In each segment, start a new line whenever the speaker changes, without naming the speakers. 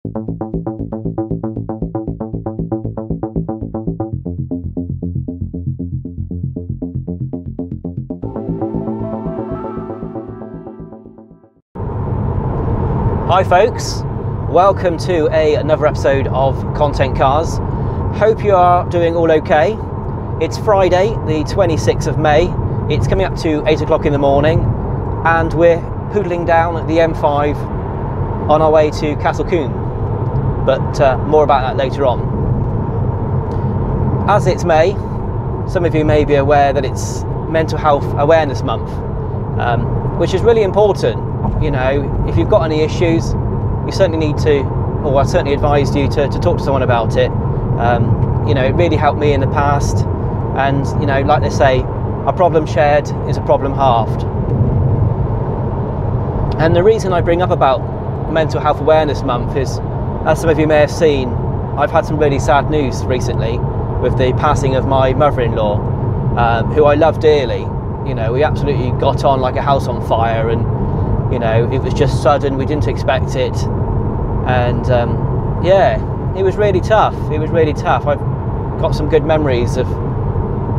Hi folks, welcome to another episode of Content Cars. Hope you are doing all okay. It's Friday the 26th of May. It's coming up to 8 o'clock in the morning and we're poodling down the M5 on our way to Castle Combe, but more about that later on. As it's May, some of you may be aware that it's Mental Health Awareness Month, which is really important. You know, if you've got any issues, you certainly need to, or I certainly advise you to talk to someone about it. You know, it really helped me in the past, and you know, like they say, a problem shared is a problem halved. And the reason I bring up about Mental Health Awareness Month is, as some of you may have seen, I've had some really sad news recently with the passing of my mother-in-law, who I love dearly. You know, we absolutely got on like a house on fire, and you know, it was just sudden, we didn't expect it, and yeah, it was really tough. It was really tough. I've got some good memories of,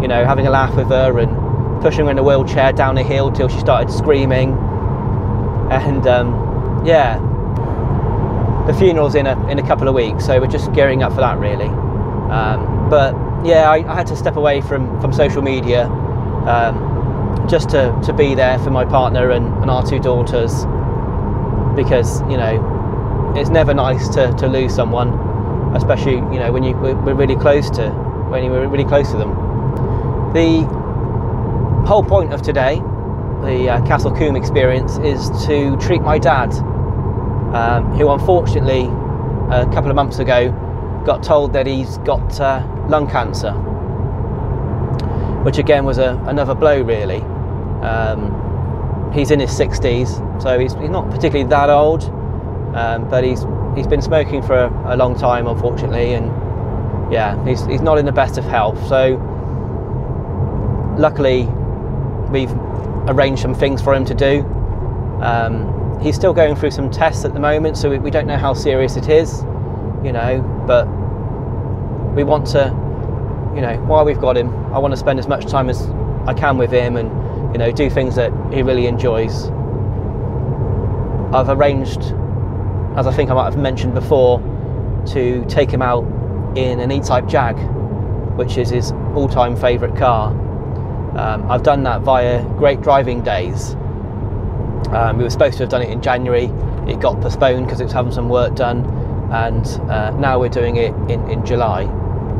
you know, having a laugh with her and pushing her in a wheelchair down a hill till she started screaming, and yeah, the funeral's in a couple of weeks, so we're just gearing up for that really. But yeah, I had to step away from social media, just to be there for my partner and our two daughters, because you know, it's never nice to lose someone, especially you know when we're really close to them. The whole point of today, the Castle Combe Experience, is to treat my dad, who unfortunately a couple of months ago got told that he's got lung cancer, which again was another blow really. He's in his 60s, so he's not particularly that old, but he's been smoking for a long time unfortunately, and yeah, he's not in the best of health. So luckily we've arranged some things for him to do. He's still going through some tests at the moment, so we don't know how serious it is, you know, but we want to, you know, while we've got him, I want to spend as much time as I can with him and, you know, do things that he really enjoys. I've arranged, as I think I might have mentioned before, to take him out in an E-Type Jag, which is his all-time favourite car. I've done that via Great Driving Days. We were supposed to have done it in January. It got postponed because it was having some work done, and now we're doing it in July.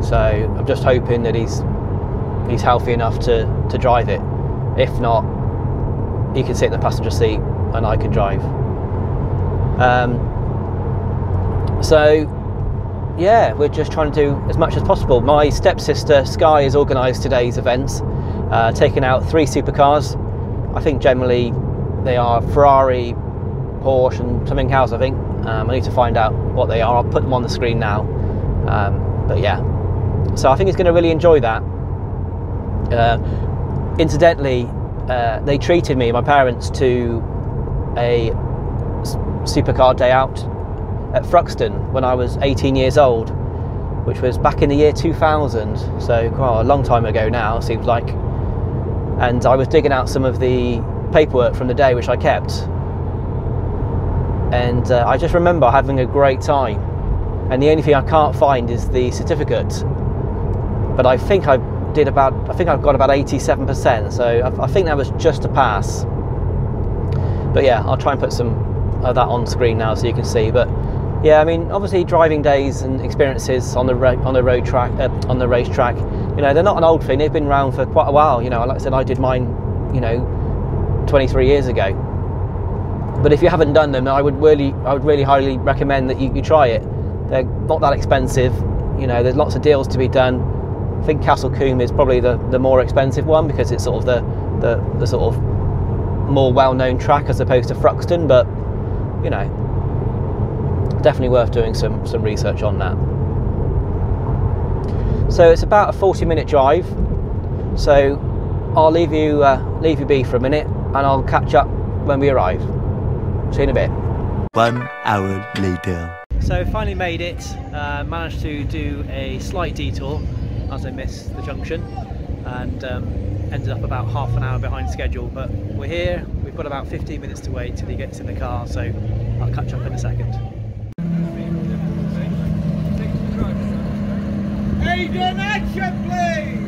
So I'm just hoping that he's healthy enough to drive it. If not, he can sit in the passenger seat and I can drive. So yeah, we're just trying to do as much as possible. My stepsister Sky has organised today's events, taking out 3 supercars. I think generally they are Ferrari, Porsche and something else, I think. I need to find out what they are. I'll put them on the screen now. But yeah, so I think he's going to really enjoy that. Incidentally, they treated me, my parents, to a supercar day out at Thruxton when I was 18 years old, which was back in the year 2000, so quite a long time ago now, seems like. And I was digging out some of the paperwork from the day, which I kept, and I just remember having a great time, and the only thing I can't find is the certificate, but I think I've got about 87%, so I think that was just a pass. But yeah, I'll try and put some of that on screen now so you can see. But yeah, I mean, obviously driving days and experiences on the racetrack, you know, they're not an old thing. They've been around for quite a while. You know, like I said, I did mine, you know, 23 years ago. But if you haven't done them, I would really highly recommend that you try it. They're not that expensive. You know, there's lots of deals to be done. I think Castle Combe is probably the more expensive one because it's sort of the sort of more well-known track as opposed to Thruxton, but you know, definitely worth doing some research on that. So it's about a 40-minute drive, so I'll leave you be for a minute and I'll catch up when we arrive. See you in a bit.
1 hour later.
So finally made it, managed to do a slight detour as I missed the junction, and ended up about half an hour behind schedule, but we're here. We've got about 15 minutes to wait till he gets in the car, so I'll catch up in a second.
Adrian, action please!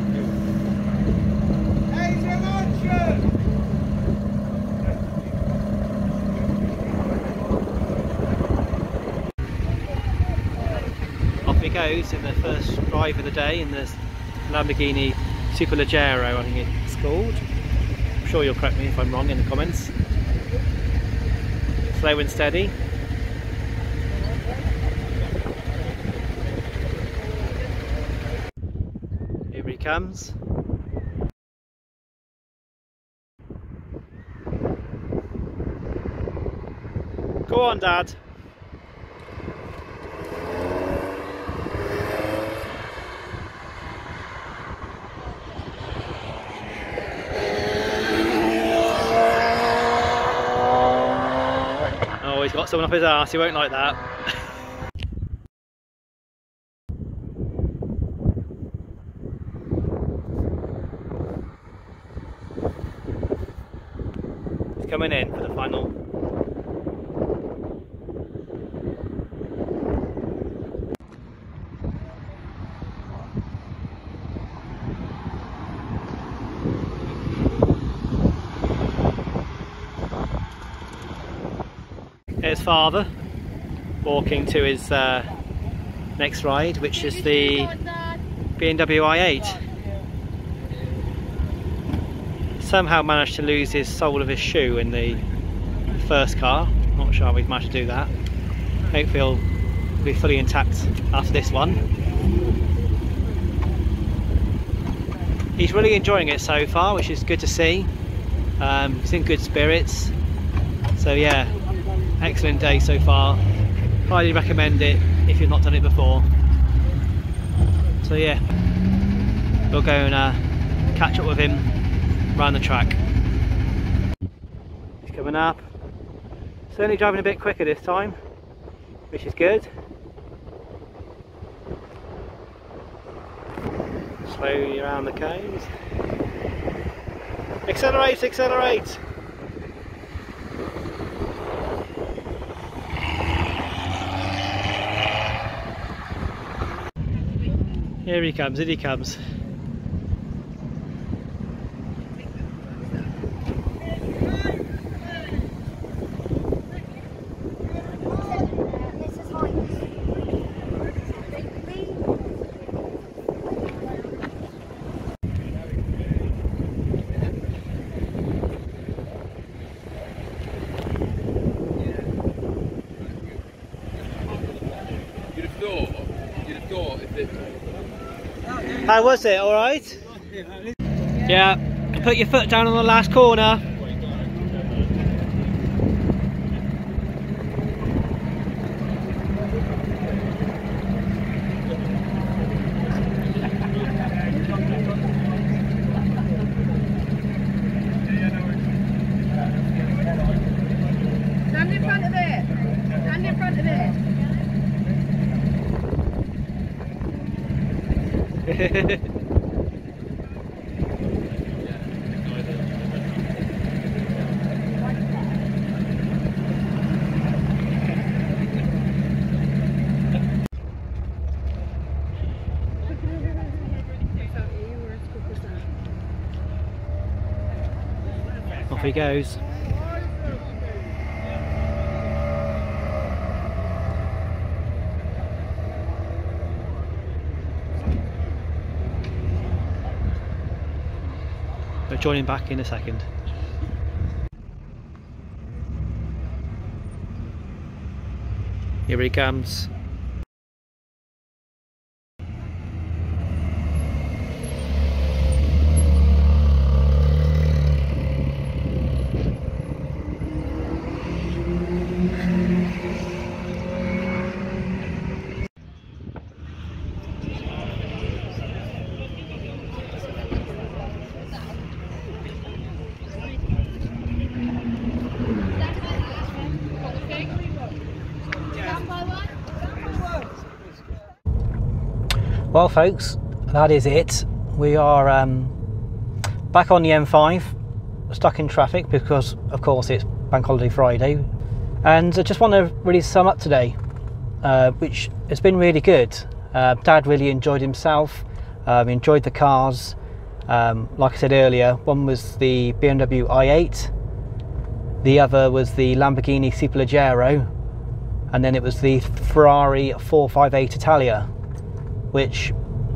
Adrian, action!
Off he goes in the first drive of the day in the Lamborghini Superleggero, I think it's called. I'm sure you'll correct me if I'm wrong in the comments. Slow and steady. Here he comes. Go on, Dad. Oh, he's got someone up his arse, he won't like that. He's coming in for the final. Here's Father walking to his next ride, which is the BMW i8. Somehow managed to lose his sole of his shoe in the first car. Not sure how we've managed to do that. Hopefully he'll be fully intact after this one. He's really enjoying it so far, which is good to see. He's in good spirits. So yeah, excellent day so far. Highly recommend it if you've not done it before. So yeah, we'll go and catch up with him around the track. He's coming up. Certainly driving a bit quicker this time, which is good. Slowly around the cones. Accelerate, accelerate! Here he comes, in he comes.
You'd have thought if it...
How was it? All right? Yeah. Put your foot down on the last corner.
Stand in front of it. Stand in front of it.
Off he goes. We'll join him back in a second. Here he comes. Well folks, that is it. We are back on the M5, stuck in traffic because of course it's Bank Holiday Friday, and I just want to really sum up today, which has been really good. Dad really enjoyed himself, enjoyed the cars. Like I said earlier, one was the BMW i8, the other was the Lamborghini Superleggero, and then it was the Ferrari 458 Italia, which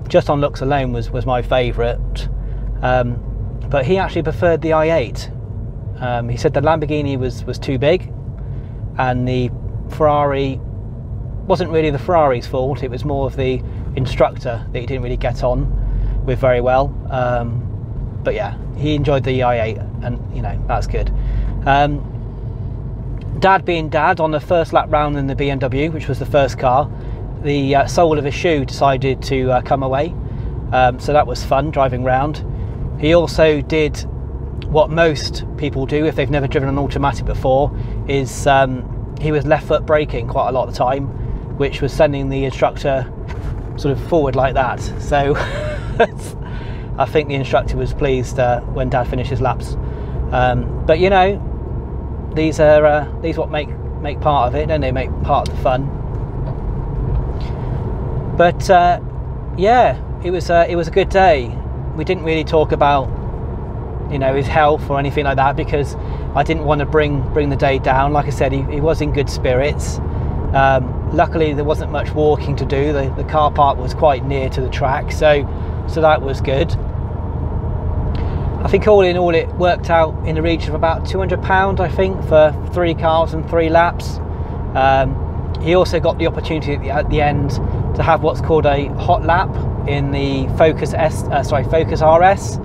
just on looks alone was my favourite. But he actually preferred the i8. He said the Lamborghini was too big, and the Ferrari wasn't really the Ferrari's fault, it was more of the instructor that he didn't really get on with very well. But yeah, he enjoyed the i8, and you know, that's good. Dad being dad, on the first lap round in the BMW, which was the first car, the sole of his shoe decided to come away, so that was fun driving round. He also did what most people do if they've never driven an automatic before, is he was left foot braking quite a lot of the time, which was sending the instructor sort of forward like that. So I think the instructor was pleased when Dad finished his laps. But you know, these what make part of it, don't they? Make part of the fun. But yeah, it was a good day. We didn't really talk about, you know, his health or anything like that, because I didn't want to bring the day down. Like I said, he was in good spirits. Luckily there wasn't much walking to do. The car park was quite near to the track, so that was good. I think all in all it worked out in the region of about £200, I think, for 3 cars and 3 laps. He also got the opportunity at the end to have what's called a hot lap in the Focus RS,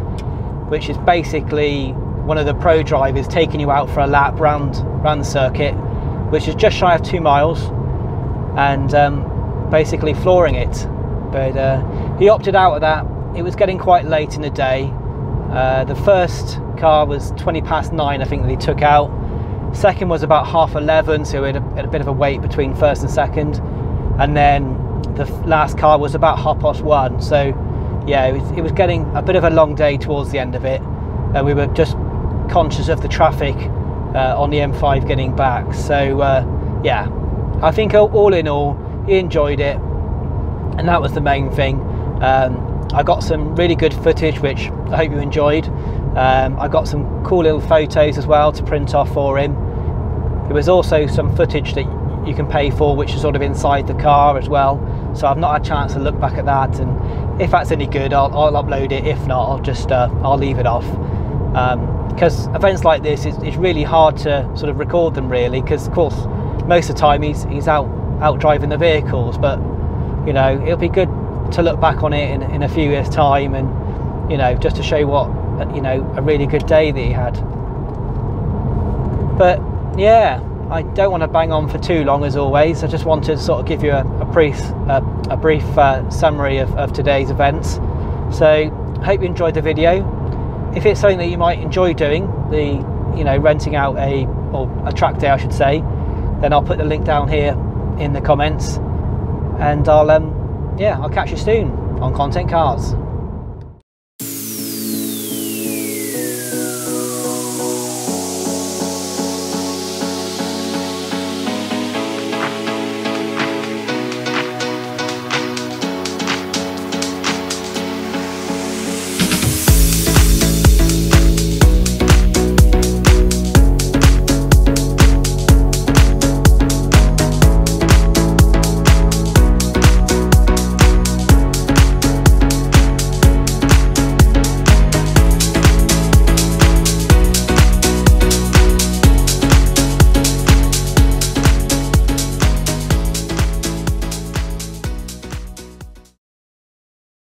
which is basically one of the pro drivers taking you out for a lap round the circuit, which is just shy of 2 miles, and basically flooring it. But he opted out of that. It was getting quite late in the day. The first car was 9:20, I think, that he took out. Second was about 11:30, so it had a bit of a wait between first and second, and then the last car was about 1:30. So yeah, it was getting a bit of a long day towards the end of it, and we were just conscious of the traffic on the M5 getting back. So yeah, I think all in all he enjoyed it, and that was the main thing. I got some really good footage, which I hope you enjoyed. I got some cool little photos as well to print off for him. There was also some footage that you can pay for, which is sort of inside the car as well, so I've not had a chance to look back at that, and if that's any good I'll upload it. If not, I'll just I'll leave it off, because events like this, it's really hard to sort of record them, really, because of course most of the time he's out driving the vehicles. But you know, it'll be good to look back on it in a few years time, and you know, just to show what, you know, a really good day that he had. But yeah, I don't want to bang on for too long, as always. I just wanted to sort of give you a brief summary of today's events. So I hope you enjoyed the video. If it's something that you might enjoy doing, you know, renting out a track day, I should say, then I'll put the link down here in the comments, and I'll catch you soon on Content Cars.